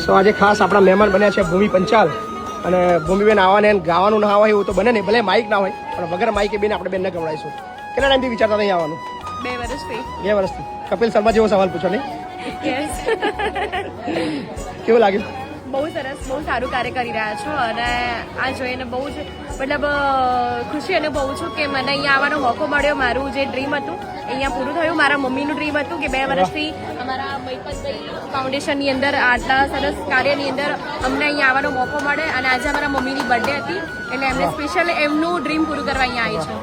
સો આજે ખાસ આપણા મહેમાન બન્યા છે ભૂમિ પંચાલ અને ભૂમિબેન આવવાને ગાવાનું ના હોય એવું તો બને નહીં, ભલે માઇક ના હોય પણ વગર માઇકે બેન આપણે બેનને ગવડાવીશું. કેટલા ટાઈમથી વિચારતા નહીં આવવાનું? 2 વર્ષથી. 2 વર્ષથી. કપિલ શર્મા જેવો સવાલ પૂછો નહીં? યસ. કેવું લાગ્યું? બહુ સરસ, બહુ સારું કાર્ય કરી રહ્યા છો અને આ જોઈને બહુ જ મતલબ ખુશી અનુભવું છું કે મને અહીંયા આવવાનો મોકો મળ્યો. મારું જે ડ્રીમ હતું અહીંયા પૂરું થયું. મારા મમ્મીનું ડ્રીમ હતું કે 2 વર્ષથી અમારા મહિપતભાઈ ફાઉન્ડેશનની અંદર આટલા સરસ કાર્યની અંદર અમને અહીંયા આવવાનો મોકો મળે અને આજે અમારા મમ્મીની બર્થડે હતી એટલે એમને સ્પેશિયલ એમનું ડ્રીમ પૂરું કરવા અહીંયા આવી છું.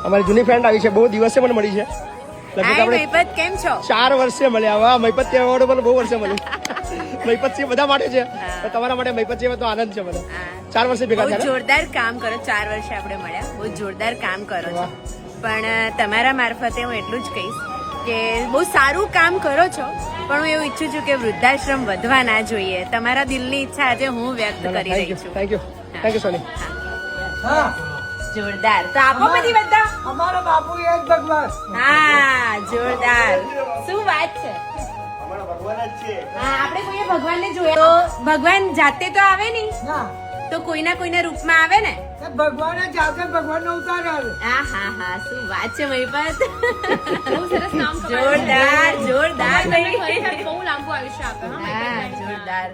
અમારી જૂની ફ્રેન્ડ આવી છે, બહુ દિવસે મને મળી છે. મહિપત કેમ છો? 4 વર્ષે મળ્યા. વાહ, મહિપત કહેવાડો મને બહુ વર્ષે મળ્યું. મહિપત છે બધા માટે છે, પણ તમારા માટે મહિપત છે તો આનંદ છે મને. 4 વર્ષે ભેગા થયા. જોરદાર કામ કરો. 4 વર્ષે આપણે મળ્યા. બહુ જોરદાર કામ કરો છો. પણ તમારા મારફતે હું એટલું જ કહીશ કે બહુ સારું કામ કરો છો, પણ હું એવું ઈચ્છું છું કે વૃદ્ધાશ્રમ વધવા ના જોઈએ. તમારા દિલની ઈચ્છા આજે હું વ્યક્ત કરી રહી છું. થેન્ક યુ સોની. જોરદાર. તો આપો બધી બધા. અમારો બાપુ એક ભગવાન. હા, જોરદાર. શું વાત છે? હા, આપણે કોઈએ ભગવાનને જોયા તો ભગવાન જાતે તો આવે નહીં, ના તો કોઈના કોઈના રૂપમાં આવે ને. ભગવાને જાતે ભગવાનનો અવતાર આવે. હા હા હા, શું વાત છે મહિપત. બહુ સરસ કામ કરો. જોરદાર જોરદાર. બહુ લાંબુ આયુષ્ય આપે. હા, જોરદાર.